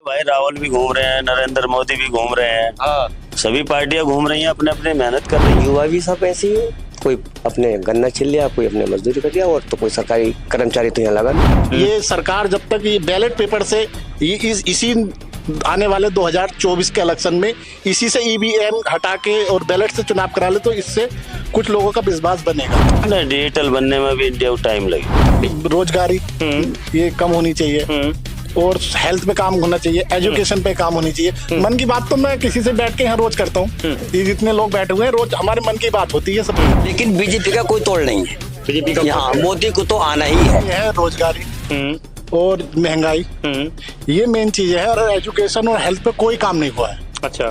भाई राहुल भी घूम रहे हैं, नरेंद्र मोदी भी घूम रहे हैं। हाँ। सभी पार्टियां घूम रही हैं, अपने अपने मेहनत कर रही हैं। युवा भी सब ऐसे ही है, कोई अपने गन्ना छिल लिया, कोई अपने मजदूरी कर लिया, और तो कोई सरकारी कर्मचारी तो यहाँ लगा नहीं। ये सरकार जब तक ये बैलेट पेपर से इसी आने वाले 2024 के इलेक्शन में इसी से ईवीएम हटा के और बैलेट से चुनाव करा ले तो इससे कुछ लोगों का विश्वास बनेगा। नहीं, डिजिटल बनने में भी इंडिया को टाइम लगेगा। रोजगारी ये कम होनी चाहिए और हेल्थ पे काम होना चाहिए, एजुकेशन पे काम होनी चाहिए। मन की बात तो मैं किसी से बैठ के यहाँ रोज करता हूँ, जितने लोग बैठे हुए हैं रोज हमारे मन की बात होती है सब। लेकिन बीजेपी का कोई तोड़ नहीं है, बीजेपी का यहाँ मोदी को तो आना ही है। ये है रोजगारी और महंगाई, ये मेन चीज है। और एजुकेशन और हेल्थ पे कोई काम नहीं हुआ है। अच्छा,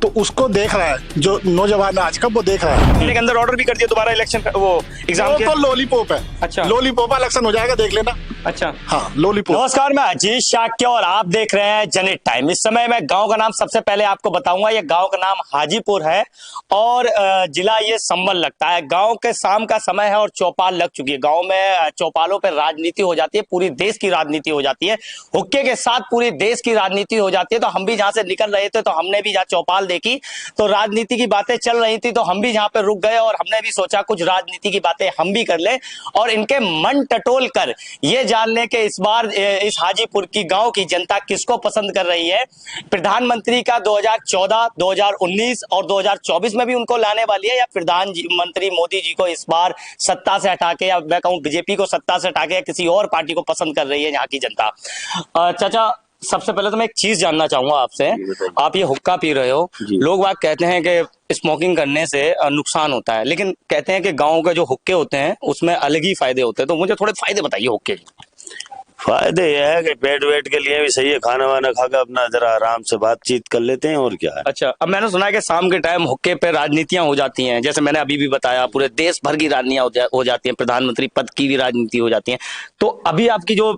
तो उसको देख रहा है जो नौजवान आज का, वो देख रहा है। एक अंदर ऑर्डर भी कर दिया दोबारा इलेक्शन वो एग्जाम वो के। तो लॉलीपॉप है। अच्छा। लॉलीपॉप इलेक्शन हो जाएगा, देख लेना। अच्छा, हाँ, लॉलीपॉप। नमस्कार, मैं अजीत शाक्य और आप देख रहे हैं जनहित टाइम। इस समय मैं गांव का नाम सबसे पहले आपको बताऊंगा। ये गांव का नाम हाजीपुर है और जिला ये संबल लगता है। गांव के शाम का समय है और चौपाल लग चुकी है। गांव में चौपालों पर राजनीति हो जाती है, पूरी देश की राजनीति हो जाती है। हुक्के के साथ पूरी देश की राजनीति हो जाती है। तो हम भी जहां से निकल रहे थे तो हमने भी जहाँ चौपाल देखी तो राजनीति की बातें चल रही थी, तो हम भी जहां पे रुक गए और हमने भी सोचा कुछ राजनीति की बातें हम भी कर ले और इनके मन टटोल कर ये जान ले कि इस बार इस हाजीपुर की गांव की जनता किसको पसंद कर रही है। प्रधानमंत्री का 2014, 2019 और 2024 में भी उनको लाने वाली है, या प्रधानमंत्री मोदी जी को इस बार सत्ता से हटा के, या मैं कहूं बीजेपी को सत्ता से हटा के किसी और पार्टी को पसंद कर रही है यहाँ की जनता। चाचा, सबसे पहले तो मैं एक चीज जानना चाहूंगा आपसे। आप ये हुक्का पी रहे हो, लोग बात कहते हैं कि स्मोकिंग करने से नुकसान होता है, लेकिन कहते हैं कि गांव के जो हुक्के होते हैं उसमें अलग ही फायदे होते हैं। तो मुझे थोड़े फायदे बताइए हुक्के के। फायदे यह है कि पेट वेट के लिए भी सही है, खाना वाना खाकर अपना जरा आराम से बातचीत कर लेते हैं, और क्या है। अच्छा, अब मैंने सुना है कि शाम के टाइम हुक्के पे राजनीतियां हो जाती हैं, जैसे मैंने अभी भी बताया, पूरे देश भर की राजनीतियां हो जाती हैं, प्रधानमंत्री पद की भी राजनीति हो जाती है। तो अभी आपकी जो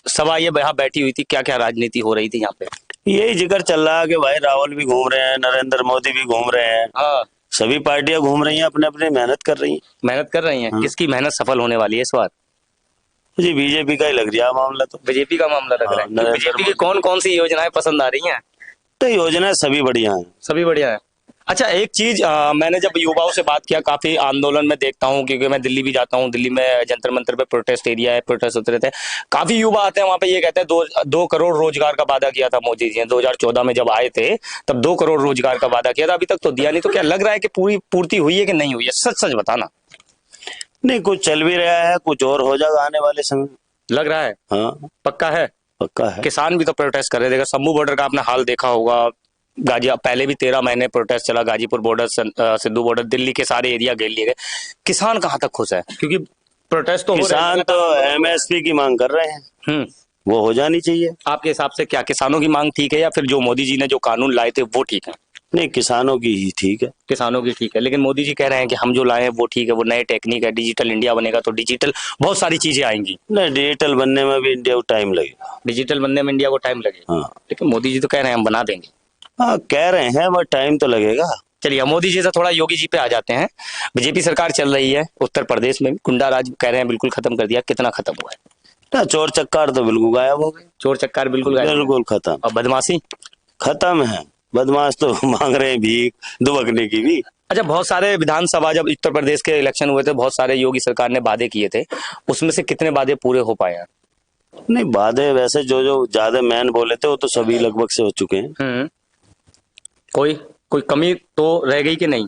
सभा ये यहाँ बैठी हुई थी, क्या क्या राजनीति हो रही थी यहाँ पे? यही जिक्र चल रहा है कि भाई राहुल भी घूम रहे हैं, नरेंद्र मोदी भी घूम रहे हैं। हाँ, सभी पार्टियां घूम रही हैं, अपने अपने मेहनत कर रही हैं। मेहनत कर रही हैं। किसकी मेहनत सफल होने वाली है इस बार? जी, बीजेपी का ही लग रहा है मामला तो। बीजेपी का मामला लग रहा है। नरेंद्र बीजेपी की कौन कौन सी योजनाएं पसंद आ रही हैं? तो योजनाएं सभी बढ़िया हैं। सभी बढ़िया है। अच्छा, एक चीज मैंने जब युवाओं से बात किया, काफी आंदोलन में देखता हूँ क्योंकि मैं दिल्ली भी जाता हूँ। दिल्ली में जंतर मंतर पे प्रोटेस्ट एरिया है, प्रोटेस्ट होते रहते हैं। काफी युवा आते हैं वहां पे, ये कहते हैं 2 करोड़ रोजगार का वादा किया था मोदी जी ने 2014 में जब आए थे, तब 2 करोड़ रोजगार का वादा किया था, अभी तक तो दिया नहीं। तो क्या लग रहा है कि पूरी पूर्ति हुई है कि नहीं हुई है? सच सच बताना। नहीं, कुछ चल भी रहा है, कुछ और हो जाएगा आने वाले समय। लग रहा है? हाँ, पक्का है? पक्का है। किसान भी तो प्रोटेस्ट कर रहे थे। शंभू बॉर्डर का आपने हाल देखा होगा। पहले भी 13 महीने प्रोटेस्ट चला, गाजीपुर बॉर्डर, सिद्धू बॉर्डर, दिल्ली के सारे एरिया घेर लिए गए। किसान कहाँ तक खुश है? क्योंकि प्रोटेस्ट तो किसान तो एमएसपी की मांग कर रहे हैं, वो हो जानी चाहिए। आपके हिसाब से क्या किसानों की मांग ठीक है, या फिर जो मोदी जी ने जो कानून लाए थे वो ठीक है? नहीं, किसानों की ही ठीक है। किसानों की ठीक है, लेकिन मोदी जी कह रहे हैं कि हम जो लाए हैं वो ठीक है, वो नए टेक्निक है, डिजिटल इंडिया बनेगा तो डिजिटल बहुत सारी चीजें आएंगी। नहीं, डिजिटल बनने में भी इंडिया को टाइम लगेगा। डिजिटल बनने में इंडिया को टाइम लगेगा। हाँ। लेकिन मोदी जी तो कह रहे हैं हम बना देंगे। हाँ, कह रहे हैं, बट टाइम तो लगेगा। चलिए, मोदी जी से थोड़ा योगी जी पे आ जाते हैं। बीजेपी सरकार चल रही है उत्तर प्रदेश में, गुंडा राज कह रहे हैं बिल्कुल खत्म कर दिया। कितना खत्म हुआ है? ना, चोर चक्कार तो बिल्कुल गायब हो गए। चोर चक्कार बिल्कुल गायब? बिल्कुल खत्म। और बदमाशी खत्म है। बदमाश तो मांग रहे हैं भीख दुबकने की भी। अच्छा, बहुत सारे विधानसभा जब उत्तर प्रदेश के इलेक्शन हुए थे, बहुत सारे योगी सरकार ने वादे किए थे, उसमें से कितने वादे पूरे हो पाए हैं? नहीं, वादे वैसे जो जो ज्यादा मैन बोले थे वो तो सभी लगभग से हो चुके हैं। कोई कमी तो रह गई कि नहीं?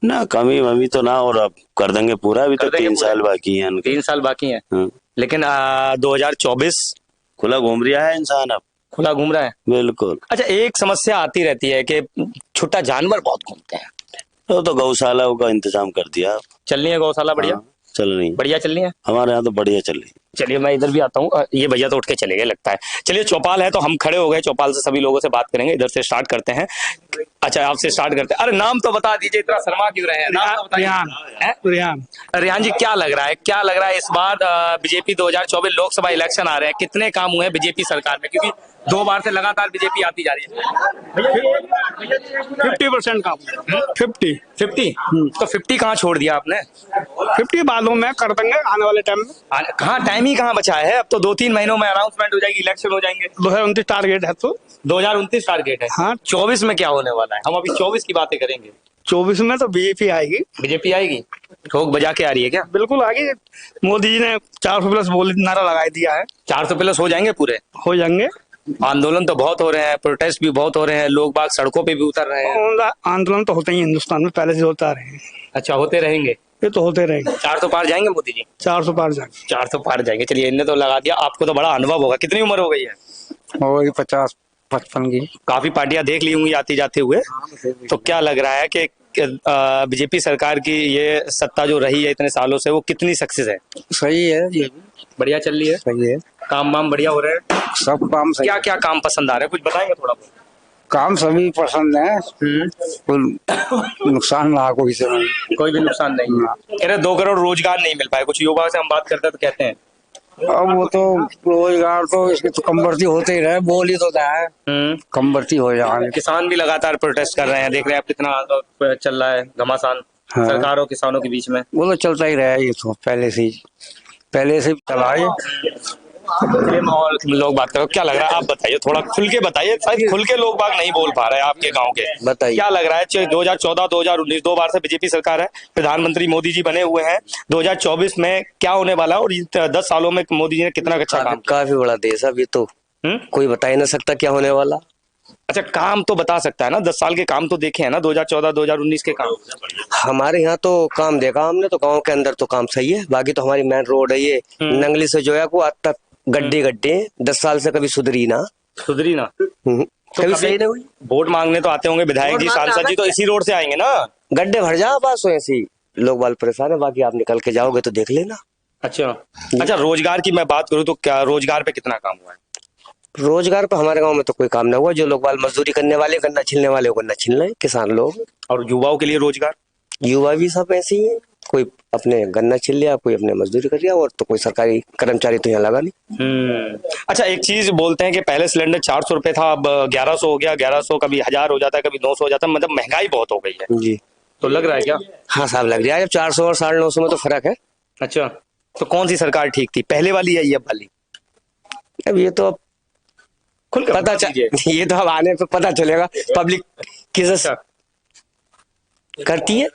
ना, कमी वमी तो ना, और अब कर देंगे पूरा। अभी तो 3 साल बाकी है। 3 साल बाकी है। लेकिन 2024 खुला घूम रहा है इंसान, अब खुला घूम रहा है। बिल्कुल। अच्छा, एक समस्या आती रहती है कि छोटा जानवर बहुत घूमते हैं। तो गौशाला का इंतजाम कर दिया। चल रही है गौशाला? बढ़िया। हाँ, चल रही है। बढ़िया चल रही है। हमारे यहाँ तो बढ़िया चल रही है। चलिए, मैं इधर भी आता हूँ। ये भैया तो उठ के चले गए लगता है। चलिए, चौपाल है तो हम खड़े हो गए, चौपाल से सभी लोगों से बात करेंगे। इधर से स्टार्ट करते हैं। अच्छा, आपसे स्टार्ट करते हैं। अरे, नाम तो बता दीजिए, इतना शर्मा क्यों रहे हैं? नाम तो बताइए। रेहान जी, क्या लग रहा है, क्या लग रहा है इस बार बीजेपी 2024 लोकसभा इलेक्शन आ रहे हैं, कितने काम हुए बीजेपी सरकार में? क्योंकि 2 बार से लगातार बीजेपी आती जा रही है। 50% काम 50 50 तो 50 कहाँ छोड़ दिया आपने? 50 बादों में कर देंगे आने वाले टाइम में। कहाँ टाइम ही कहाँ बचा है? अब तो 2-3 महीनों में अनाउंसमेंट हो जाएगी, इलेक्शन हो जाएंगे। 2029 टारगेट है तो 2029 टारगेट है। हाँ। 24 में क्या होने वाला है? हम अभी 24 की बातें करेंगे। 24 में तो बीजेपी आएगी, बीजेपी आएगी, ठोक बजा के आ रही है क्या? बिल्कुल आगे। मोदी जी ने 400 प्लस बोल नारा लगा दिया है, 400 प्लस हो जाएंगे पूरे? हो जाएंगे। आंदोलन तो बहुत हो रहे हैं, प्रोटेस्ट भी बहुत हो रहे हैं, लोग बाग सड़कों पे भी उतर रहे हैं। आंदोलन तो होते ही हिंदुस्तान में पहले से होता रहे हैं, अच्छा, होते रहेंगे, ये तो होते रहेंगे। 400 पार जाएंगे मोदी जी? 400 पार जाएंगे। 400 पार जाएंगे। चलिए, इनने तो लगा दिया, आपको तो बड़ा अनुभव होगा। कितनी उम्र हो गई है? और 50-55 की। काफी पार्टियां देख ली होंगी आती जाते हुए, तो क्या लग रहा है कि बीजेपी सरकार की ये सत्ता जो रही है इतने सालों से, वो कितनी सक्सेस है? सही है, ये बढ़िया चल रही है? सही है, काम वाम बढ़िया हो रहे हैं? सब काम सही। क्या क्या काम पसंद आ रहे हैं, कुछ बताएंगे थोड़ा बहुत? काम सभी पसंद है, कोई नुकसान ना कोई से नहीं। कोई भी नुकसान नहीं है। कह रहे 2 करोड़ रोजगार नहीं मिल पाए। कुछ युवा से हम बात करते हैं तो कहते हैं अब वो तो रोजगार तो इसकी तो कम बढ़ती होते ही रहे, बोल ही तो है कम बढ़ती हो जाए। किसान भी लगातार प्रोटेस्ट कर रहे हैं, देख रहे हैं आप कितना चल रहा है घमासान। हाँ। सरकार और किसानों के बीच में वो तो चलता ही रहा है, ये तो पहले से चला है। और लोग बात करो, क्या लग रहा है? आप बताइए, थोड़ा खुल के बताइए। शायद खुल के लोग बाग नहीं बोल पा रहे हैं आपके गांव के। बताइए। क्या लग रहा है? 2014 2019 2 बार से बीजेपी सरकार है, प्रधानमंत्री मोदी जी बने हुए हैं। 2024 में क्या होने वाला है? और 10 सालों में मोदी जी ने कितना अच्छा काम किया? काफी बड़ा देश है, अभी तो कोई बता ही नहीं सकता क्या होने वाला। अच्छा, काम तो बता सकता है ना, 10 साल के काम तो देखे हैं ना, 2014 2019 के काम। हमारे यहाँ तो काम देखा हमने, तो गांव के अंदर तो काम सही है। बाकी तो हमारी मेन रोड है ये नंगली से जोया को आज तक गड्ढे 10 साल से कभी सुधरी ना। तो कभी सही नहीं हुई। वोट मांगने तो आते होंगे विधायक जी, सांसद जी, तो इसी रोड से आएंगे ना? गड्ढे भर जा बस, ऐसे ही लोग बाल परेशान है। बाकी आप निकल के जाओगे तो देख लेना। अच्छा, रोजगार की मैं बात करूँ तो क्या रोजगार पे कितना काम हुआ है? रोजगार पे हमारे गांव में तो कोई काम ना हुआ। जो लोग बाल मजदूरी करने वाले, गन्ना छिलने वाले, गन्ना छिल रहे, किसान लोग। और युवाओं के लिए रोजगार? युवा भी सब ऐसे ही है, कोई अपने गन्ना छिल लिया, कोई अपने मजदूरी कर लिया, और तो कोई सरकारी कर्मचारी तो यहाँ लगा नहीं। अच्छा, एक चीज बोलते हैं कि पहले सिलेंडर 400 रुपए था, अब 1100 हो गया। 1100 कभी 1000 हो जाता है, कभी 900 हो जाता है, मतलब महंगाई बहुत हो गई है जी। तो लग रहा है क्या? हाँ साहब, लग रहा है। 400 और 950 में तो फर्क है। अच्छा, तो कौन सी सरकार ठीक थी, पहले वाली या ये वाली? अब ये तो खुल पता ये तो अब आने पे पता चलेगा पब्लिक किस करती है।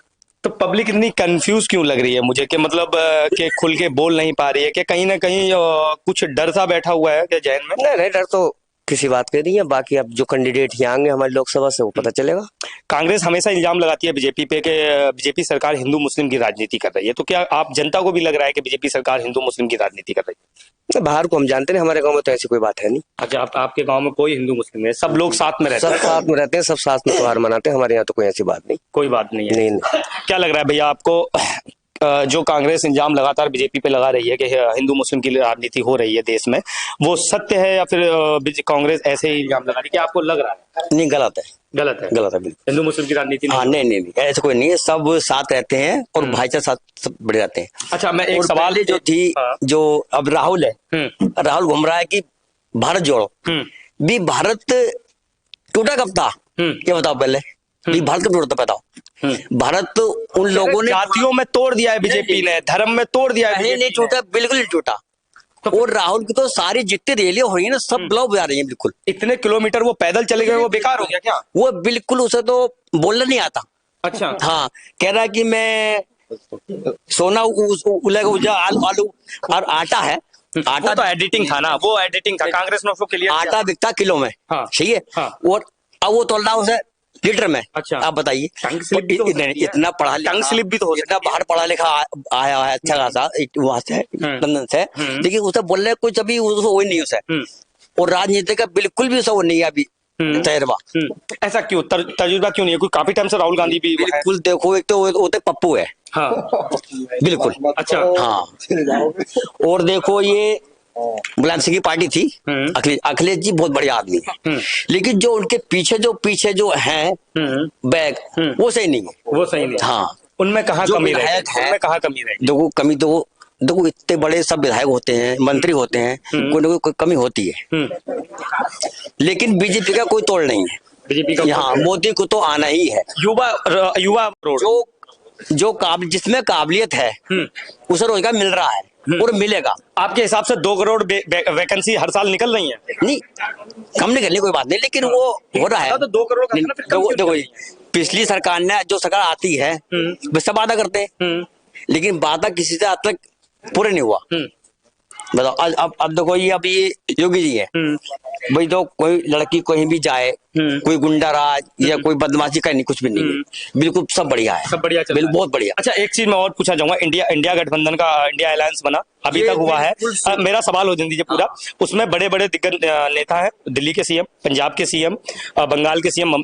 तो पब्लिक इतनी कंफ्यूज क्यों लग रही है मुझे, कि मतलब कि खुल के बोल नहीं पा रही है, कि कहीं ना कहीं कुछ डर सा बैठा हुआ है क्या जहन में? नहीं, डर तो किसी बात की नहीं है। बाकी अब जो कैंडिडेट यहाँ आएंगे हमारी लोकसभा से, वो पता चलेगा। कांग्रेस हमेशा इल्जाम लगाती है बीजेपी पे कि बीजेपी सरकार हिंदू मुस्लिम की राजनीति कर रही है, तो क्या आप जनता को भी लग रहा है कि बीजेपी सरकार हिंदू मुस्लिम की राजनीति कर रही है? बाहर को हम जानते नहीं, हमारे गांव में तो ऐसी कोई बात है नहीं। अच्छा, आपके गांव में कोई हिंदू मुस्लिम है, सब लोग साथ में रहते हैं? सब साथ में रहते हैं, सब साथ में त्योहार मनाते हैं। हमारे यहाँ तो कोई ऐसी बात नहीं। कोई बात नहीं है? नहीं। क्या लग रहा है भैया आपको, जो कांग्रेस इल्जाम लगातार बीजेपी पे लगा रही है कि हिंदू मुस्लिम की राजनीति हो रही है देश में, वो सत्य है या फिर कांग्रेस ऐसे ही इल्जाम लगा रही है? क्या आपको लग रहा है? नहीं, गलत है। गलत है? गलत है बिल्कुल। हिंदू मुस्लिम की राजनीति हाँ, नहीं, ऐसा कोई नहीं है। सब साथ रहते हैं और भाईचारा साथ सब बढ़ जाते हैं। अच्छा, मैं एक सवाल जो थी, जो अब राहुल है, राहुल घूम रहा है कि भारत जोड़ो। भी भारत टूटा कब था, ये बताओ पहले। भी भारत कब टूटा बताओ? भारत तो उन लोगों ने जातियों में तोड़ दिया है बीजेपी ने, धर्म में तोड़ दिया है। नहीं टूटा, बिल्कुल नहीं टूटा। और राहुल की तो सारी जितनी रैलियां हो रही है ना, सब ब्लॉक बजा रही है। बिल्कुल इतने किलोमीटर वो पैदल चले गए, वो बेकार हो गया क्या? वो बिल्कुल, उसे तो बोलना नहीं आता। अच्छा, हाँ, कह रहा कि मैं सोना आलू और आटा है। आटा तो एडिटिंग था ना, वो एडिटिंग था। कांग्रेस ने उसको क्लियर आटा बिकता किलो में। हाँ। सही है। हाँ। और अब वो तोल रहा उसे लीटर में। अच्छा, आप बताइए। इतना पढ़ा लिखा, टंग स्लिप भी तो हो इतना बाहर पढ़ा लिखा आया है, अच्छा खासा वहां से, लंदन से, लेकिन उसे बोल रहे कुछ अभी वही नहीं उसे। और राजनीति का बिल्कुल भी उसे वो नहीं है अभी तजर्बा। ऐसा क्यों? तजुर्बा क्यों नहीं है? कोई काफी टाइम से राहुल गांधी भी बिल्कुल। देखो, एक तो वो तो पप्पू है। हाँ, बिल्कुल। अच्छा, हाँ। और देखो, ये मुलायम सिंह की पार्टी थी, अखिलेश जी बहुत बड़े आदमी है, लेकिन जो उनके पीछे जो है बैग, वो सही नहीं है। वो सही नहीं। हाँ, उनमें कहाँ कमी है? उनमें कहाँ कमी रहेगी? देखो, कमी तो देखो, इतने बड़े सब विधायक होते हैं, मंत्री होते हैं, कोई ना कोई कमी होती है। लेकिन बीजेपी का कोई तोड़ नहीं है। बीजेपी का यहाँ मोदी को तो आना ही है। युवा रोड जो जिसमें काबिलियत है उसे रोजगार मिल रहा है और मिलेगा। आपके हिसाब से 2 करोड़ वैकेंसी हर साल निकल रही है? नहीं, कम निकलने कोई बात नहीं, लेकिन वो हो रहा है। तो 2 करोड़ का ना, फिर कम क्यों देखो, निकल रही है? पिछली सरकार ने, जो सरकार आती है वे सब वादा करते हैं, लेकिन वादा किसी से आज तक पूरे नहीं हुआ। बताओ, अब देखो, ये योगी जी है भाई, तो कोई लड़की कहीं भी जाए, कोई गुंडा राज या कोई बदमाशी का नहीं, कुछ भी नहीं है, बिल्कुल सब बढ़िया है, सब बढ़िया चल रहा है। बिल्कुल बहुत बढ़िया। अच्छा, एक चीज मैं और पूछना चाहूंगा, इंडिया गठबंधन का इंडिया अलायंस बना अभी तक हुआ है, मेरा सवाल हो दीजिए पूरा। उसमें बड़े बड़े दिग्गज नेता हैं, दिल्ली के सीएम, पंजाब के सीएम, बंगाल के सीएम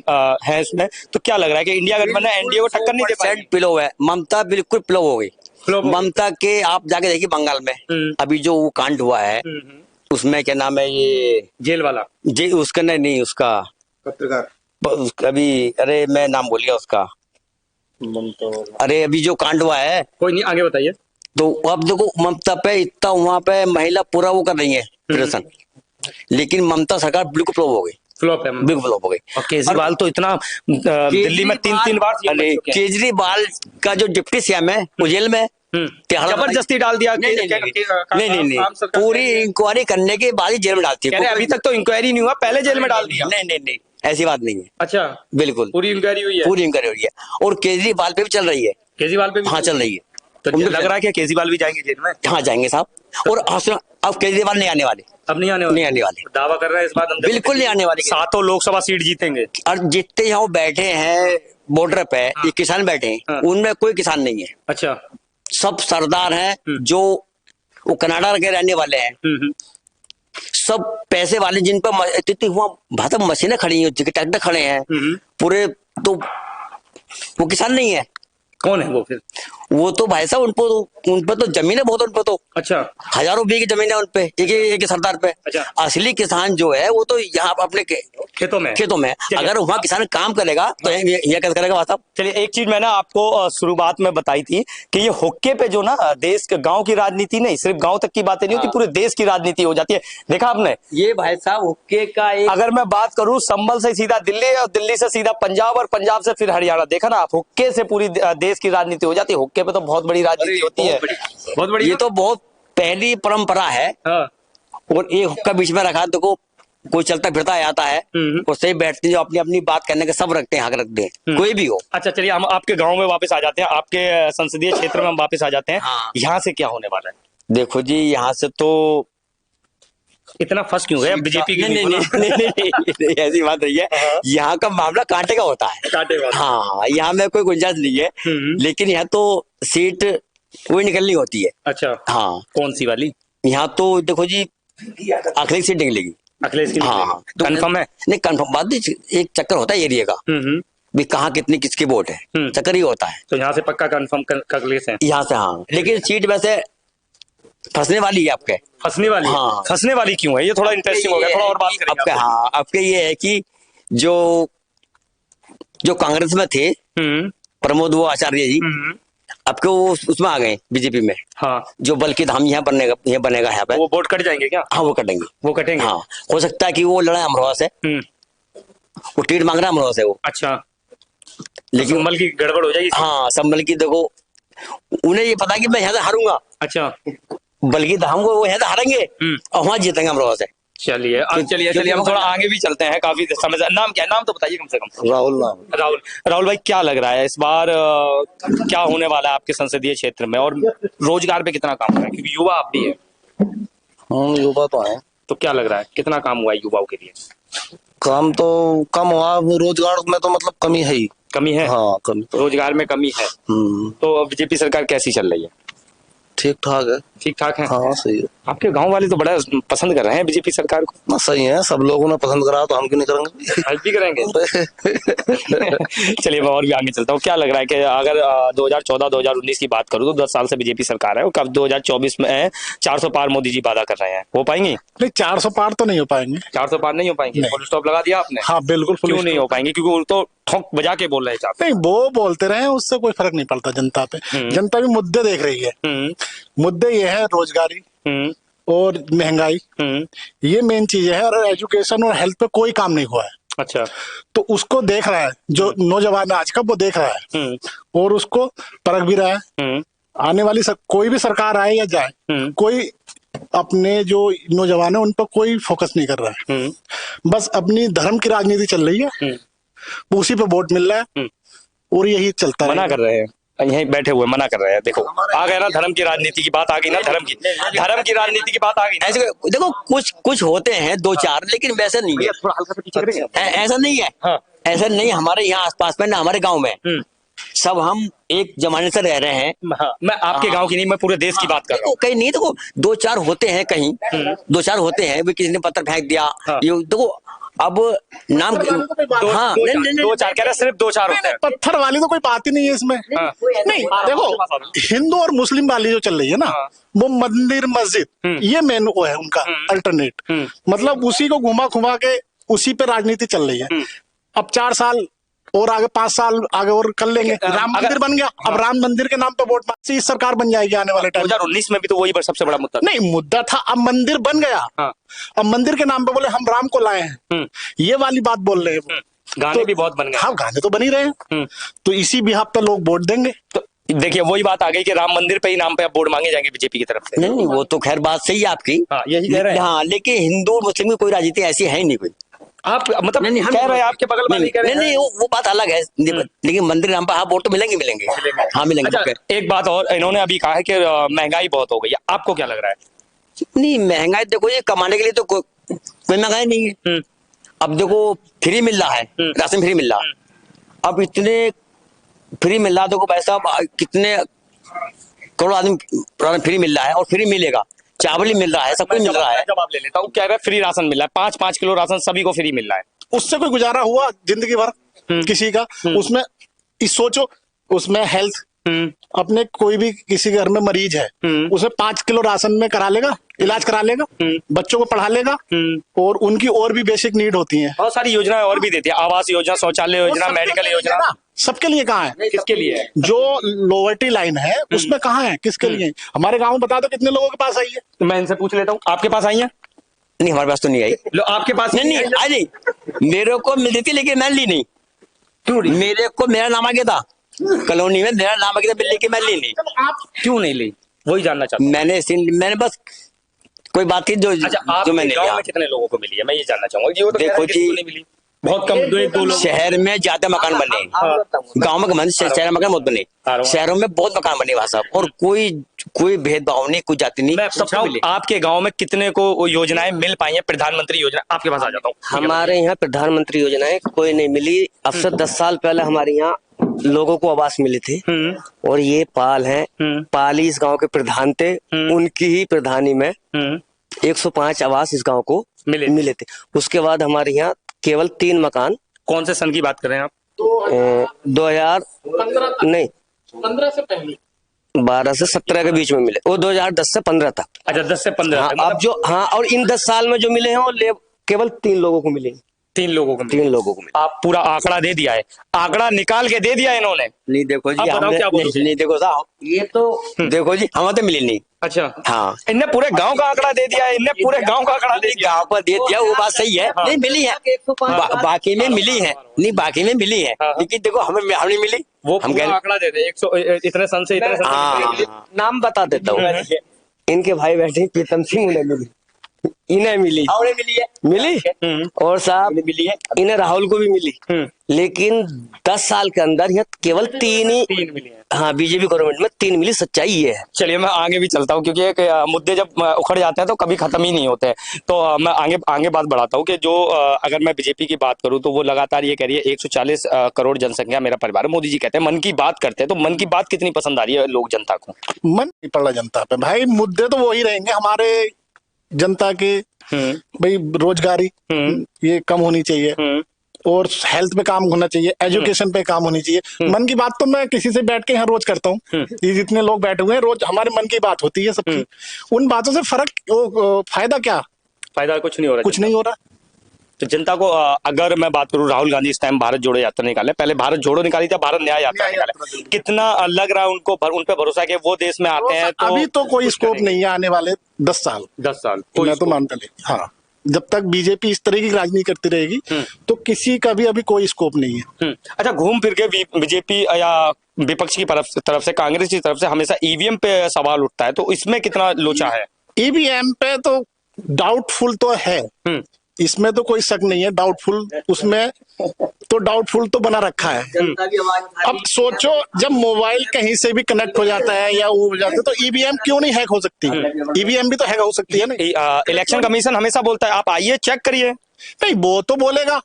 है इसमें, तो क्या लग रहा है कि इंडिया गठबंधन एनडीए को टक्कर नहीं दे पाएगी? पिलो है, ममता बिल्कुल पिलो हो गई। ममता के आप जाके देखिए बंगाल में अभी जो वो कांड हुआ है, उसमें क्या नाम है, ये जेल वाला, उसका नहीं, उसका पत्रकार, अभी अरे मैं नाम बोल गया उसका, अरे अभी जो कांड हुआ है, कोई नहीं, आगे बताइए। तो अब देखो, ममता पे इतना वहां पे महिला पूरा वो कर रही है प्रदर्शन, लेकिन ममता सरकार बिल्कुल फ्लॉप हो गई, फ्लॉप है, बिल्कुल फ्लॉप हो गई। और केजरीवाल तो इतना दिल्ली में 3 बार केजरीवाल का जो डिप्टी सीएम है वो जेल में, जबरदस्ती डाल दिया। नहीं, पूरी इंक्वायरी करने के बाद ही जेल में डालती है। अभी तक तो इंक्वायरी नहीं हुआ, पहले जेल में डाल दिया। नहीं, ऐसी बात नहीं है। अच्छा, बिल्कुल पूरी इंक्वायरी हुई है, पूरी इंक्वायरी हुई है, और केजरीवाल पे भी चल रही है। केजरीवाल पे भी? हाँ, चल रही है। तो लग रहा है कि केजरीवाल भी जाएंगे जेल में? हाँ, जाएंगे साहब। और अब केजरीवाल नहीं आने वाले, अब नहीं आने वाले। दावा कर रहे हैं इस बात, बिल्कुल नहीं आने वाले। 7 लोकसभा सीट जीतेंगे। और जितने यहाँ बैठे हैं बॉर्डर पे, ये किसान बैठे हैं, उनमें कोई किसान नहीं है। अच्छा, सब सरदार हैं, जो वो कनाडा के रहने वाले हैं, सब पैसे वाले, जिन पर वहां मशीनें खड़ी हैं, ट्रैक्टर खड़े हैं पूरे, तो वो किसान नहीं है। कौन है वो फिर? वो तो भाई साहब, उन पर तो जमीन है बहुत, उन पर तो अच्छा, हजारों बीघे की जमीन है उन पे, एक सरदार पे। अच्छा, असली किसान जो है वो तो यहाँ अपने खेतों में। अगर वहाँ किसान काम करेगा तो ये कैसे करेगा साहब? चलिए, एक चीज मैंने आपको शुरुआत में बताई थी कि ये हुक्के पे जो ना देश गांव की राजनीति नहीं, सिर्फ गांव तक की बातें नहीं होती, पूरे देश की राजनीति हो जाती है। देखा आपने ये भाई साहब हुक्के का अगर मैं बात करूं, संभल से सीधा दिल्ली और दिल्ली से सीधा पंजाब और पंजाब से फिर हरियाणा, देखा ना आप, हुक्के से पूरी देश की राजनीति हो जाती है। हुक्के पे तो बहुत बड़ी राजनीति होती है, बहुत बड़ी। ये तो बहुत पहली परंपरा है। और एक हुक्का बीच में रखा, देखो कोई चलता फिरता आता है और सही बैठते हैं, जो अपनी अपनी बात करने के सब रखते हैं, हक रखते हैं, कोई भी हो। अच्छा, चलिए हम आपके गांव में वापस आ जाते हैं, आपके संसदीय क्षेत्र में हम वापस आ जाते हैं। यहाँ से क्या होने वाला है? देखो जी, यहाँ से तो इतना फंस क्यों गए बीजेपी की? नहीं, ऐसी बात नहीं है। यहाँ का मामला कांटे का होता है, कांटे का। हाँ, यहाँ में कोई गुंजाइश नहीं है, लेकिन यहाँ तो सीट वही निकलनी होती है। अच्छा, हाँ। कौन सी वाली? यहाँ तो देखो जी, अखिलेश सीट निकलेगी। अखिलेश की? हाँ, तो कंफर्म है? नहीं, कंफर्म बात नहीं, एक चक्कर होता है एरिया का, भी कहाँ कितनी किसकी वोट है, चक्कर ही होता है। तो यहाँ से पक्का कंफर्म अखिलेश है? यहाँ से हाँ, लेकिन सीट वैसे फंसने वाली है आपके। फंसने वाली? हाँ। फंसने वाली क्यों है? ये थोड़ा इंटरेस्टिंग हो गया, थोड़ा और बात करेंगे आपके। हाँ, आपके ये है कि जो कांग्रेस में थे प्रमोद वो आचार्य जी, आपके वो उसमें आ गए बीजेपी में। हाँ, जो बल्कि धाम यहाँ बनेगा यहाँ पे, वो वोट कट जाएंगे क्या? हाँ, वो कटेंगे, वो कटेंगे। हाँ, हो सकता है कि वो लड़ाई अमरोहा से, वो टिकट मांग रहा है अमरोहा से वो। अच्छा, लेकिन संभल की गड़बड़ हो जाएगी। हाँ, संभल की, देखो उन्हें ये पता है कि मैं यहाँ से हारूंगा। अच्छा, बल्कि धाम को वो यहाँ से हारेंगे और वहां जीतेंगे अमरोहा से। चलिए, अब चलिए हम थोड़ा आगे भी चलते हैं, काफी समय से। नाम क्या है? नाम तो बताइए कम से कम। राहुल भाई, क्या लग रहा है इस बार क्या होने वाला है आपके संसदीय क्षेत्र में, और रोजगार पे कितना काम हुआ है? क्योंकि युवा आप भी है। युवा तो है, तो क्या लग रहा है कितना काम हुआ है युवाओं के लिए? काम तो कम हुआ, रोजगार में तो मतलब कमी है ही। कमी है? हाँ, कमी तो। रोजगार में कमी है। तो बीजेपी सरकार कैसी चल रही है? ठीक ठाक है। ठीक ठाक है? हाँ, सही है। आपके गांव वाले तो बड़ा पसंद कर रहे हैं बीजेपी सरकार को। ना, सही है, सब लोगों ने पसंद करा तो हम क्यों नहीं करेंगे? हेल्प भी करेंगे। चलिए, मैं और भी आगे चलता हूँ। क्या लग रहा है कि अगर 2014-2019 की बात करूँ तो 10 साल से बीजेपी सरकार है, और कब 2024 में 400 पार मोदी जी वादा कर रहे हैं, हो पाएंगी? नहीं, 400 पार तो नहीं हो पाएंगे। 400 पार नहीं हो पाएंगे? फुल स्टॉप लगा दिया आपने? हाँ, बिल्कुल। क्यों नहीं हो पाएंगे? क्योंकि वो तो ठोक बजा के बोल रहे हैं। नहीं, वो बोलते रहे, उससे कोई फर्क नहीं पड़ता जनता पे। जनता भी मुद्दे देख रही है। मुद्दे ये है रोजगारी और महंगाई, ये मेन चीज है। और एजुकेशन और हेल्थ पे कोई काम नहीं हुआ है। अच्छा। तो उसको देख रहा है जो नौजवान आज का, वो देख रहा है और उसको परख भी रहा है। आने वाली कोई भी सरकार आए या जाए, कोई अपने जो नौजवान है उन पर कोई फोकस नहीं कर रहा है। बस अपनी धर्म की राजनीति चल रही है, उसी पे वोट मिल रहा है और यही चलता है। मना कर रहे हैं, यहीं बैठे हुए मना कर रहे हैं। देखो आ गए ना, धर्म की राजनीति की बात आ गई ना, धर्म की राजनीति की बात आ गई ना। ऐसे देखो कुछ होते हैं दो चार, लेकिन वैसे नहीं है, थोड़ा हल्का सा पीछे करेंगे। ऐसा नहीं है। हाँ। ऐसा नहीं, हमारे यहाँ आसपास में ना, हमारे गांव में सब हम एक जमाने से रह रहे हैं। हाँ, मैं आपके गांव की नहीं, मैं पूरे देश की बात कर रहा हूँ। कहीं नहीं, देखो दो चार होते हैं कहीं, दो चार होते हैं, भी किसी ने पत्थर फेंक दिया। हाँ। ये देखो अब नाम हाँ दो चार कह रहे, सिर्फ दो चार होते हैं। पत्थर वाली तो कोई बात ही नहीं है इसमें। हाँ। नहीं देखो, हिंदू और मुस्लिम वाली जो चल रही है ना, वो मंदिर मस्जिद, ये मेन वो है उनका अल्टरनेट। मतलब उसी को घुमा घुमा के उसी पे राजनीति चल रही है। अब 4 साल और आगे, 5 साल आगे और कर लेंगे। राम मंदिर बन गया, अब राम मंदिर के नाम पे वोट मांग, इस सरकार बन जाएगी आने वाले टाइम। 2019 में भी तो वही सबसे बड़ा मुद्दा नहीं मुद्दा था, अब मंदिर बन गया। हाँ। अब मंदिर के नाम पे बोले हम राम को लाए हैं, ये वाली बात बोल रहे हैं वो। गाने भी बहुत बन गए। हाँ, गाने तो बन ही रहे हैं। तो इसी बिहाफ पे लोग वोट देंगे। तो देखिए वही बात आ गई कि राम मंदिर पे ही नाम पे अब वोट मांगे जाएंगे बीजेपी की तरफ से। नहीं, वो तो खैर बात सही है आपकी। हाँ, यही कह रहे हैं। हाँ, लेकिन हिंदू और मुस्लिम की कोई राजनीति ऐसी है नहीं कोई। आप मतलब नहीं, कह रहे हैं, आपके बगल वाले कह रहे हैं। नहीं, वो बात अलग है। लेकिन मंदिर नाम पर हाँ वोट तो मिलेंगे। हाँ मिलेंगे। अच्छा, एक बात और, इन्होंने अभी कहा है कि महंगाई बहुत हो गई है, आपको क्या लग रहा है? नहीं, महंगाई देखो, ये कमाने के लिए तो कोई महंगाई नहीं है। अब देखो फ्री मिल रहा है, राशन फ्री मिल रहा है। अब इतने फ्री मिल रहा है, देखो भाई साहब कितने करोड़ आदमी फ्री मिल रहा है, और फ्री मिलेगा, चावल ही मिल रहा है, सब कुछ मिल रहा है। जवाब ले लेता हूँ, कह रहे हैं फ्री राशन मिल रहा है, 5-5 किलो राशन सभी को फ्री मिल रहा है। उससे कोई गुजारा हुआ जिंदगी भर किसी का? उसमें इस सोचो, उसमें हेल्थ, अपने कोई भी किसी घर में मरीज है, उसे 5 किलो राशन में करा लेगा, इलाज करा लेगा, बच्चों को पढ़ा लेगा, और उनकी और भी बेसिक नीड होती है। बहुत सारी योजनाएं और भी देती है, आवास योजना, शौचालय योजना, मेडिकल योजना। सबके लिए कहाँ है? किसके लिए है? जो लोवर्टी लाइन है उसमें कहाँ है, किसके लिए? हमारे गांव में बता दो कितने लोगों के पास आई है? तो मैं इनसे पूछ लेता हूँ, आपके पास आई है? नहीं, हमारे पास तो नहीं आई। लो, आपके पास नहीं आई नहीं, मेरे को मिली थी, लेकिन मैं ली नहीं। क्यों नहीं? मेरे को मेरा नाम आ गया था कॉलोनी में, मेरा नाम आ गया था बिल्ली की, मैं ली नहीं। आप क्यों नहीं ली, वही जानना चाहता हूँ। मैंने बस कोई बात थी जो अच्छा, आप जो मैंने गाँव में कितने लोगों को मिली है, मैं ये जानना चाहूंगा। ये तो देखो जी, नहीं मिली, बहुत कम, 2 लोग। शहर में ज्यादा मकान बने, गांव में कम, शहर में मकान बहुत बने, शहरों में बहुत मकान बने वहां साहब, और कोई भेदभाव नहीं, कोई जाति नहीं। मैं पूछ रहा हूं, आपके गांव में कितने को योजनाएं मिल पाई हैं, प्रधानमंत्री योजना? आपके पास आ जाता हूँ। हमारे यहाँ प्रधानमंत्री योजनाएं कोई नहीं मिली। अब से 10 साल पहले हमारे यहाँ लोगों को आवास मिले थे, और ये पाल हैं, पाल ही इस गांव के प्रधान थे, उनकी ही प्रधानी में 105 आवास इस गांव को मिले थे। उसके बाद हमारे यहाँ केवल 3 मकान। कौन से सन की बात कर रहे हैं आप? 2015 नहीं, 15 से पहले 12 से 17 के बीच में मिले, वो 2010 से 15 तक। अच्छा, 10 से 15 हाँ, अब जो, हाँ, और इन 10 साल में जो मिले हैं वो केवल 3 लोगों को मिले। 3 लोगों को मिले। 3 लोगों को मिले। आप पूरा आंकड़ा दे दिया है, आंकड़ा निकाल के दे दिया इन्होंने। नहीं देखो जी, अब बताओ क्या बोलोगे? नहीं देखो साहब, ये तो देखो जी, हमें तो मिली नहीं। अच्छा, हाँ, इनने पूरे गांव का आंकड़ा दे दिया है, इनने पूरे गांव का आंकड़ा दे दिया। गाँव पर दे दिया, वो बात सही है। नहीं मिली है, बाकी में मिली है, नहीं बाकी में मिली है, लेकिन देखो हमें नहीं मिली। वो हम पूरा आंकड़ा दे दे, 100 इतने सन से इतने सन से हाँ, नाम बता देता हूँ, इनके भाई बैठे प्रीतम सिंह, उन्हें मिली, इन्हें मिली, मिली, और साहब मिली है, इन्हें राहुल को भी मिली। लेकिन 10 साल के अंदर यहाँ केवल 3 ही 3 मिली है। हाँ, बीजेपी गवर्नमेंट में 3 मिली। सच्चाई ये है। चलिए मैं आगे भी चलता हूँ, क्योंकि एक मुद्दे जब उखड़ जाते हैं तो कभी खत्म ही नहीं होते हैं। तो मैं आगे बात बढ़ाता हूँ कि जो अगर मैं बीजेपी की बात करूँ तो वो लगातार ये कह रही है 140 करोड़ जनसंख्या मेरा परिवार है। मोदी जी कहते हैं मन की बात करते हैं, तो मन की बात कितनी पसंद आ रही है लोग जनता को? मन नहीं पड़ रहा जनता पे भाई, मुद्दे तो वही रहेंगे हमारे जनता के। भाई रोजगारी ये कम होनी चाहिए, और हेल्थ पे काम होना चाहिए, एजुकेशन पे काम होनी चाहिए। मन की बात तो मैं किसी से बैठ के यहाँ रोज करता हूँ, ये जितने लोग बैठे हुए हैं रोज हमारे मन की बात होती है सबकी। उन बातों से फायदा क्या? फायदा कुछ नहीं हो रहा, कुछ नहीं हो रहा। तो जनता को अगर मैं बात करूं, राहुल गांधी इस टाइम भारत जोड़ो यात्रा निकाले, पहले भारत जोड़ो निकाली थी, भारत न्याय यात्रा निकाले, कितना लग रहा है उनको उन पे भरोसा कि वो देश में आते हैं? तो अभी तो कोई स्कोप नहीं है आने वाले 10 साल। 10 साल मैं तो मानता नहीं। हाँ, जब तक बीजेपी इस तरह की राजनीति करती रहेगी तो किसी का भी अभी कोई स्कोप नहीं है। अच्छा, घूम फिर के बीजेपी या विपक्ष की तरफ से, कांग्रेस की तरफ से हमेशा ईवीएम पे सवाल उठता है, तो इसमें कितना लोचा है? ईवीएम पे तो डाउटफुल तो है, इसमें तो कोई शक नहीं है। डाउटफुल उसमें तो डाउटफुल तो बना रखा है। अब सोचो, जब मोबाइल कहीं से भी कनेक्ट हो जाता है या वो हो जाता है तो ईवीएम क्यों नहीं हैक हो सकती? ईवीएम भी तो हैक हो सकती है ना। इलेक्शन कमीशन हमेशा बोलता है आप आइए चेक करिए। नहीं, वो तो बोलेगा,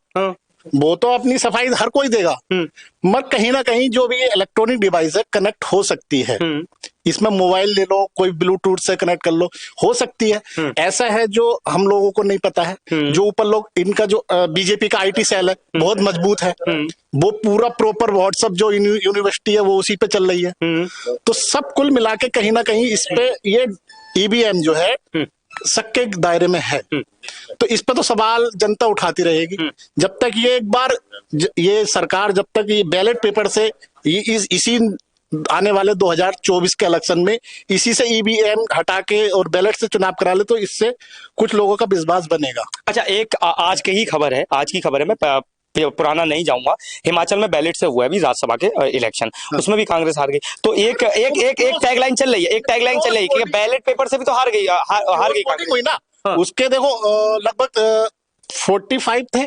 वो तो अपनी सफाई हर कोई देगा, मगर कहीं ना कहीं जो भी इलेक्ट्रॉनिक डिवाइस है कनेक्ट हो सकती है। इसमें मोबाइल ले लो, कोई ब्लूटूथ से कनेक्ट कर लो, हो सकती है। ऐसा है जो हम लोगों को नहीं पता है। जो ऊपर लोग, इनका जो बीजेपी का आईटी सेल है बहुत मजबूत है, वो पूरा प्रॉपर व्हाट्सएप जो यूनिवर्सिटी है वो उसी पे चल रही है। तो सब कुल मिला के कहीं ना कहीं इस पे ये ईवीएम जो है शक के दायरे में है। तो इस पे तो सवाल जनता उठाती रहेगी जब तक ये एक बार ये सरकार, जब तक ये बैलेट पेपर से इसी आने वाले 2024 के इलेक्शन में इसी से ईवीएम हटा के और बैलेट से चुनाव करा ले तो इससे कुछ लोगों का विश्वास बनेगा। अच्छा, एक आज की ही खबर है, मैं पुराना नहीं जाऊंगा, हिमाचल में बैलेट से हुआ है अभी राज्यसभा के इलेक्शन, उसमें भी कांग्रेस हार गई। तो एक टैगलाइन चल रही है कि बैलेट पेपर से भी तो हार गई कांग्रेस। कोई ना, उसके देखो लगभग 45 थे,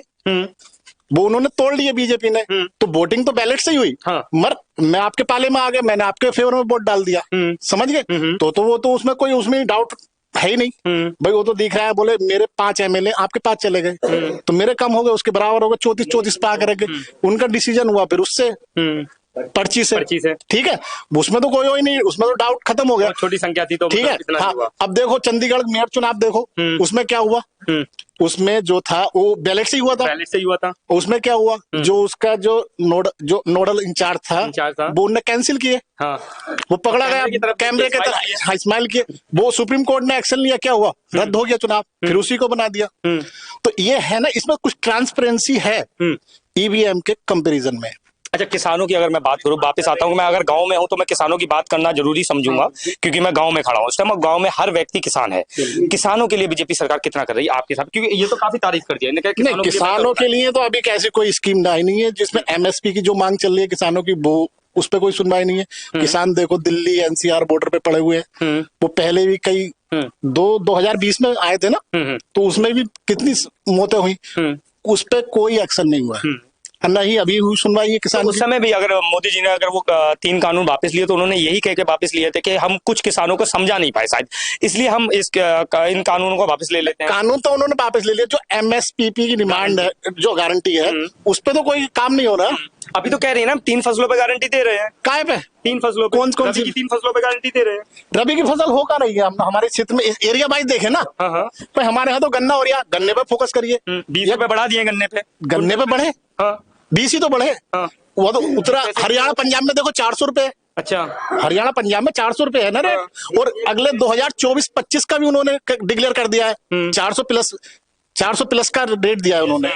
वो उन्होंने तोड़ लिए बीजेपी ने, तो वोटिंग तो बैलेट से ही हुई। मगर मैं आपके पाले में आ गया, मैंने आपके फेवर में वोट डाल दिया, समझ गए? तो वो तो उसमें कोई उसमें डाउट है ही नहीं भाई। वो तो दिख रहा है, बोले मेरे 5 एमएलए आपके पास चले गए तो मेरे कम हो गए, उसके बराबर हो गए, 34 पे आकर गए। उनका डिसीजन हुआ फिर उससे पर्ची से, ठीक है, उसमें तो कोई हो ही नहीं, उसमें तो डाउट खत्म हो गया, छोटी संख्या थी तो ठीक है। हाँ, अब देखो चंडीगढ़ मेयर चुनाव देखो, उसमें क्या हुआ? उसमें जो था वो बैलेट से ही हुआ था। उसमें क्या हुआ? जो उसका जो नोडल इंचार्ज था वो उन्हें कैंसिल किए। वो पकड़ा गया कैमरे की तरह, स्माइल किए, वो सुप्रीम कोर्ट ने एक्शन लिया, क्या हुआ? रद्द हो गया चुनाव, फिर उसी को बना दिया। तो ये है ना, इसमें कुछ ट्रांसपेरेंसी है ईवीएम के कंपैरिजन में। अच्छा, किसानों की अगर मैं बात करूं, वापस आता हूं, मैं अगर गांव में हूं तो मैं किसानों की बात करना जरूरी समझूंगा, क्योंकि मैं गांव में खड़ा हूं इस टाइम, गांव में हर व्यक्ति किसान है। किसानों के लिए बीजेपी सरकार कितना कर रही है आपके साथ? क्योंकि ये तो काफी तारीफ कर दिया है। किसानों के लिए तो अभी कैसी कोई स्कीम आई नहीं है जिसमें एमएसपी की जो मांग चल रही है किसानों की, वो उस पर कोई सुनवाई नहीं है। किसान देखो दिल्ली एनसीआर बॉर्डर पे पड़े हुए हैं, वो पहले भी कई 2020 में आए थे ना, तो उसमें भी कितनी मौतें हुई, उस पर कोई एक्शन नहीं हुआ है, नहीं अभी हुई सुनवाई है किसान। तो उस समय भी अगर मोदी जी ने अगर वो 3 कानून वापस लिए तो उन्होंने यही कह के वापस लिए थे कि हम कुछ किसानों को समझा नहीं पाए शायद, इसलिए हम इन कानूनों को वापस ले लेते हैं। कानून तो उन्होंने वापस ले लिया, जो एमएसपीपी की डिमांड है, जो गारंटी है, उस पर तो कोई काम नहीं हो रहा। अभी तो कह रही है ना 3 फसलों पे गारंटी दे रहे हैं। काय पे? 3 फसलों पे, कौन सी 3 फसलों पे गारंटी दे रहे हैं? रबी की फसल हो का रही है हमारे क्षेत्र में, एरिया वाइज देखे ना। तो हमारे यहाँ तो गन्ना और गन्ने पे फोकस करिए, 20 रुपए बढ़ा दिए गन्ने पे बढ़े, 20 ही तो बढ़े। वो तो उतरा, हरियाणा पंजाब में देखो 400 रुपए। अच्छा, हरियाणा पंजाब में 400 रुपए है ना रेट, और अगले 2024-25 का भी उन्होंने डिक्लेयर कर दिया है, 400 प्लस का रेट दिया है उन्होंने।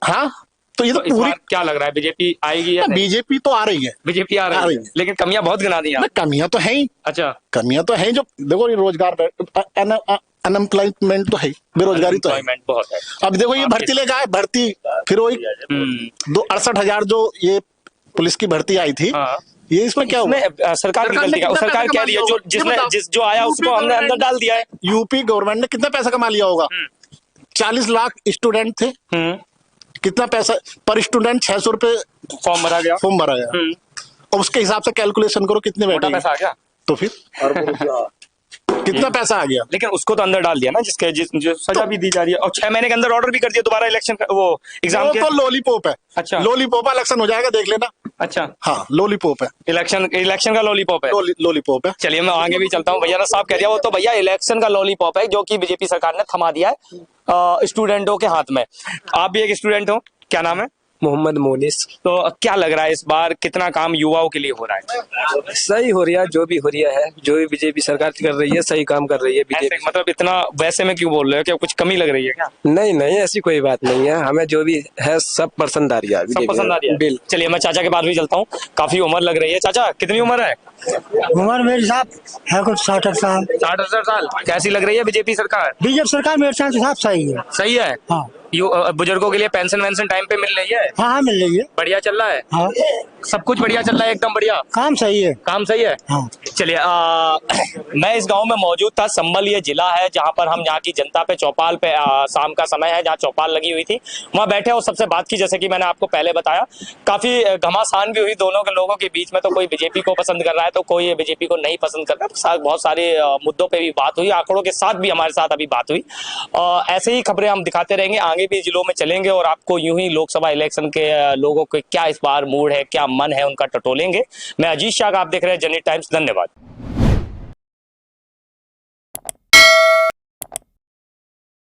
हाँ, तो ये तो पूरी क्या लग रहा है बीजेपी आएगी या बीजेपी तो आ रही है, बीजेपी आ रही है, लेकिन कमियां बहुत गिना दी। कमियां तो है ही। अच्छा, कमियां तो है, जो देखो रोजगार, अनएम्प्लॉयमेंट तो है, बेरोजगारी तो है बहुत है। अब देखो ये भर्ती लेगा है, भर्ती फिर वही 68,000 जो ये पुलिस की भर्ती आई थी, ये इसमें क्या हुआ? सरकार की गलती है, सरकार कह रही है जो आया उसको हमने अंदर डाल दिया है। यूपी गवर्नमेंट ने कितना पैसा कमा लिया होगा? 40 लाख स्टूडेंट थे, कितना पैसा पर स्टूडेंट? 600 रुपए फॉर्म भरा गया, और उसके हिसाब से कैलकुलेशन करो कितने बैठे पैसा आ गया, तो फिर कितना पैसा आ गया? लेकिन उसको तो अंदर डाल दिया ना, जो सजा भी दी जा रही है, और 6 महीने के अंदर ऑर्डर भी कर दिया दोबारा इलेक्शन वो एग्जाम के। तो लॉलीपॉप है। अच्छा, लॉलीपॉप इलेक्शन हो जाएगा, देख लेना। अच्छा, हाँ, लॉलीपॉप है, इलेक्शन का लॉलीपॉप है, लॉलीपॉप है। चलिए मैं आगे भी चलता हूँ, भैया ने साहब कह दिया, वो तो भैया इलेक्शन का लॉलीपॉप है जो कि बीजेपी सरकार ने थमा दिया है स्टूडेंटों के हाथ में। आप भी एक स्टूडेंट हो, क्या नाम है? मोहम्मद मोनिस। तो क्या लग रहा है इस बार कितना काम युवाओं के लिए हो रहा है? सही हो रहा है, जो भी हो रहा है, जो भी बीजेपी सरकार कर रही है सही काम कर रही है बीजेपी। मतलब इतना वैसे में क्यों बोल रहे हो, क्या कुछ कमी लग रही है क्या? नहीं नहीं, ऐसी कोई बात नहीं है, हमें जो भी है सब पसंद आ रही है, सब पसंद आ रही है। बिल। चलिए मैं चाचा के पास भी चलता हूँ, काफी उम्र लग रही है। चाचा कितनी उम्र है? उम्र मेरे साहब है कुछ 60 साल। 60 साल। कैसी लग रही है बीजेपी सरकार? बीजेपी सरकार मेरे साथ साहब सही है। सही है। हाँ बुजुर्गों के लिए पेंशन वेंशन टाइम पे मिल रही है? हाँ हाँ मिल रही है। बढ़िया चल रहा है। हाँ सब कुछ बढ़िया चल रहा है, एकदम बढ़िया। काम सही है। काम सही है। हाँ। चलिए मैं इस गांव में मौजूद था। संबल ये जिला है जहां पर हम यहाँ की जनता पे चौपाल पे शाम का समय है जहाँ चौपाल लगी हुई थी, वहां बैठे और सबसे बात की। जैसे कि मैंने आपको पहले बताया, काफी घमासान भी हुई दोनों के लोगों के बीच में। तो कोई बीजेपी को पसंद कर रहा है तो कोई बीजेपी को नहीं पसंद कर रहा है। बहुत सारे मुद्दों पे भी बात हुई, आंकड़ों के साथ भी हमारे साथ अभी बात हुई। ऐसे ही खबरें हम दिखाते रहेंगे, आगे भी जिलों में चलेंगे और आपको यूं ही लोकसभा इलेक्शन के लोगों के क्या इस बार मूड है, क्या मन है, उनका टटोलेंगे। मैं अजीत शाह, आप देख रहे हैं जनहित टाइम्स। धन्यवाद।